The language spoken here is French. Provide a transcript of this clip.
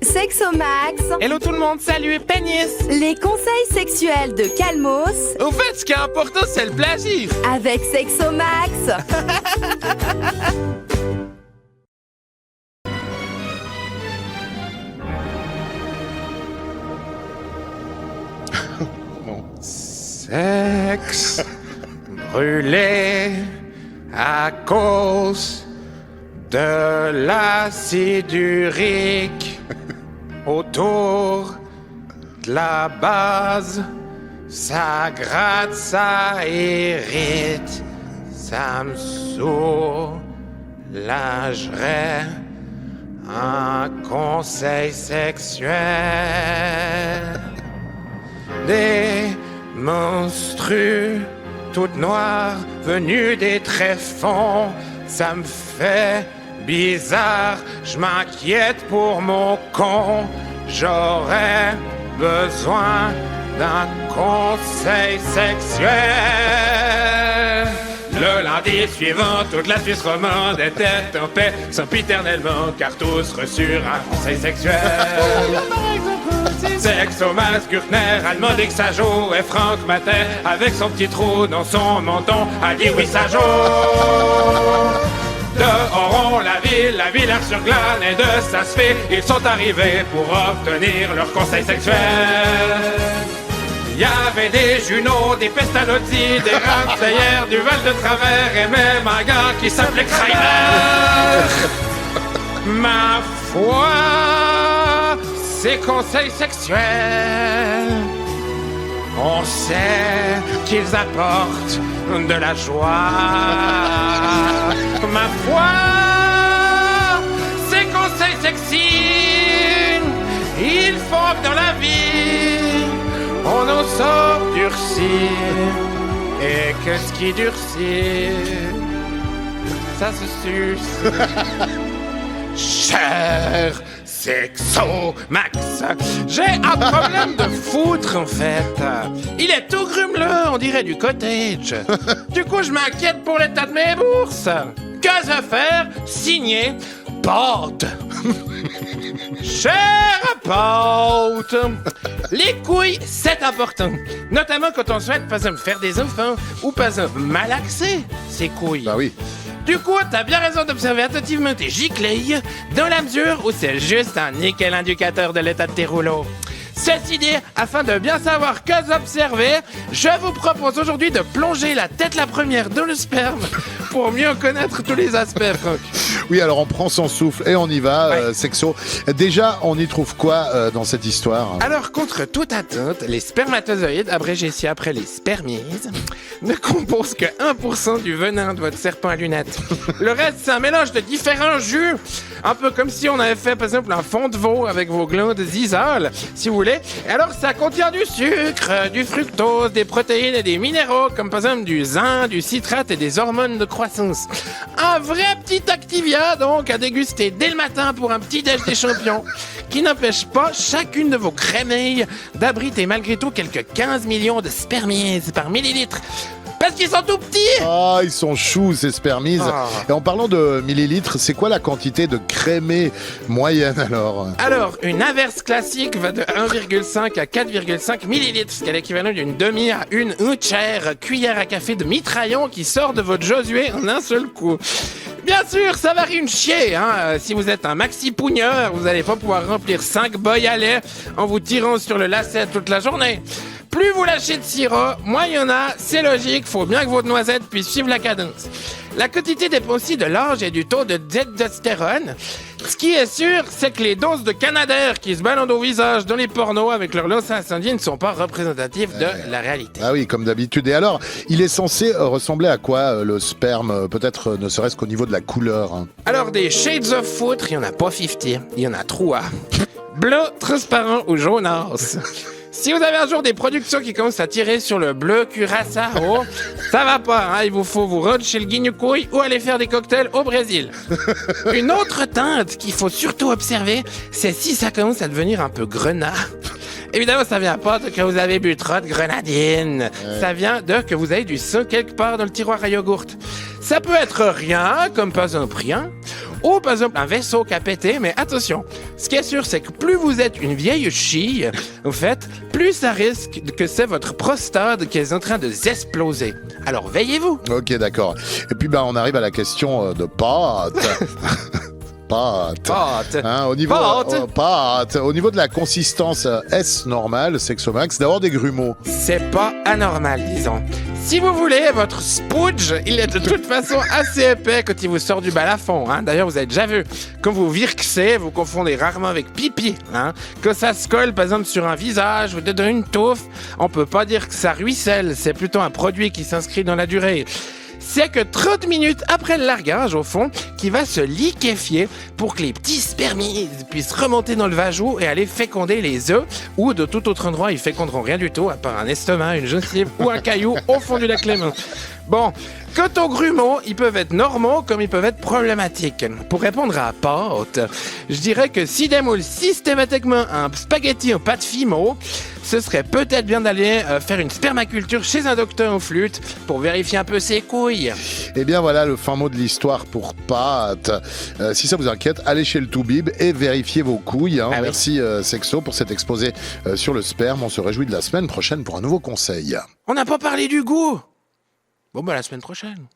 Sexomax, Hello tout le monde, salut, pénis. les conseils sexuels de Calmos Au fait, ce qui est important, c'est le plaisir. avec Sexomax. Sexe brûlé à cause de l'acide urique autour de la base. Ça gratte, ça irrite, ça me soulagerait. Un conseil sexuel. Des monstrues toutes noires venues des tréfonds, ça me fait bizarre, je m'inquiète pour mon con, j'aurais besoin d'un conseil sexuel. Le lundi suivant, toute la Suisse romande était en paix, sempiternellement, car tous reçurent un conseil sexuel. Sexomax, Gürtner, Allemand, Xajo et Franck Matet, avec son petit trou dans son menton, a dit oui, ça joue. De Oron, la Villars-sur-Glane et de Sassefé, ils sont arrivés pour obtenir leur conseil sexuel. Il y avait des Junot, des Pestalozzi, des Ramsayer, du Val de Travers et même un gars qui s'appelait Kramer. Ma foi, ces conseils sexuels, on sait qu'ils apportent de la joie. Ma foi, ces conseils sexy, ils font que dans la vie, on en sort durci. Et que ce qui durcit, ça se suce. Cher Sexomax, j'ai un problème de foutre en fait. Il est tout grumeleux, on dirait du cottage. Du coup, je m'inquiète pour l'état de mes bourses. Qu'à faire? Signé Porte. Cher Porte, les couilles, c'est important. Notamment quand on souhaite, par exemple, faire des enfants ou, par exemple, malaxer ses couilles. Bah oui. Du coup, t'as bien raison d'observer attentivement tes giclées, dans la mesure où c'est juste un nickel indicateur de l'état de tes rouleaux. Ceci dit, afin de bien savoir que observer, je vous propose aujourd'hui de plonger la tête la première dans le sperme pour mieux connaître tous les aspects, Franck. Oui, alors on prend son souffle et on y va, Ouais. Sexo. Déjà, on y trouve quoi dans cette histoire? Alors, contre toute attente, les spermatozoïdes, abrégés ici après les spermises, ne composent que 1% du venin de votre serpent à lunettes. Le reste, c'est un mélange de différents jus, un peu comme si on avait fait, par exemple, un fond de veau avec vos glandes isoles, si vous voulez. Et alors, ça contient du sucre, du fructose, des protéines et des minéraux, comme par exemple du zinc, du citrate et des hormones de croissance. Un vrai petit Activia, donc, à déguster dès le matin pour un petit déj des champions, qui n'empêche pas chacune de vos crémeilles d'abriter malgré tout quelques 15 millions de spermises par millilitre. Parce qu'ils sont tout petits. Ah, ils sont choux, ces spermises. Ah. Et en parlant de millilitres, c'est quoi la quantité de crémée moyenne alors? Alors, une averse classique va de 1,5 à 4,5 millilitres, ce qui est l'équivalent d'une demi à une entière cuillère à café de mitraillon qui sort de votre Josué en un seul coup. Bien sûr, ça varie une chier, hein. Si vous êtes un maxi-pougneur, vous n'allez pas pouvoir remplir 5 bols à lait en vous tirant sur le lacet toute la journée. Plus vous lâchez de sirop, moins il y en a, c'est logique, faut bien que votre noisette puisse suivre la cadence. La quantité dépend aussi de l'âge et du taux de testostérone. Ce qui est sûr, c'est que les doses de Canadair qui se baladent au visage dans les pornos avec leur lance incendie ne sont pas représentatives de la réalité. Ah oui, comme d'habitude. Et alors, il est censé ressembler à quoi le sperme? Peut-être ne serait-ce qu'au niveau de la couleur, hein. Alors des shades of foutre, il y en a pas 50, il y en a 3. Bleu, transparent ou jaunasse. Si vous avez un jour des productions qui commencent à tirer sur le bleu curaçao, ça va pas, hein, il vous faut vous rendre chez le guignoucouille ou aller faire des cocktails au Brésil. Une autre teinte qu'il faut surtout observer, c'est si ça commence à devenir un peu grenat. Évidemment, ça vient pas de que vous avez bu trop de grenadine. Ça vient de que vous avez du sang quelque part dans le tiroir à yogourt. Ça peut être rien, comme par exemple rien, ou par exemple un vaisseau qui a pété, mais attention, Ce qui est sûr, c'est que plus vous êtes une vieille chie, au fait, plus ça risque que c'est votre prostate qui est en train de s'exploser. Alors veillez-vous. Ok, d'accord. Et puis, on arrive à la question de pâte. Pâte. Pâte. Hein, au niveau, pâte. Au niveau de la consistance, est-ce normal, Sexomax, d'avoir des grumeaux? C'est pas anormal, disons. Si vous voulez, votre spudge, il est de toute façon assez épais quand il vous sort du balafon. Hein. D'ailleurs, vous avez déjà vu, quand vous virxez, vous confondez rarement avec pipi. Hein. Quand ça se colle, par exemple, sur un visage ou dans une touffe, on peut pas dire que ça ruisselle. C'est plutôt un produit qui s'inscrit dans la durée. C'est que 30 minutes après le largage, au fond, qui va se liquéfier pour que les petits spermides puissent remonter dans le vajou et aller féconder les œufs, ou de tout autre endroit, ils féconderont rien du tout, à part un estomac, une gencive ou un caillou au fond du lac Léman. Bon, quant aux grumeaux, ils peuvent être normaux comme ils peuvent être problématiques. Pour répondre à pâte, je dirais que si démoule systématiquement un spaghetti aux pâtes fimo, ce serait peut-être bien d'aller faire une spermaculture chez un docteur aux flûtes pour vérifier un peu ses couilles. Eh bien voilà le fin mot de l'histoire pour pâte. Si ça vous inquiète, allez chez le Toubib et vérifiez vos couilles. Hein. Ah oui. Merci Sexo pour cet exposé sur le sperme. On se réjouit de la semaine prochaine pour un nouveau conseil. On n'a pas parlé du goût. Bon, la semaine prochaine.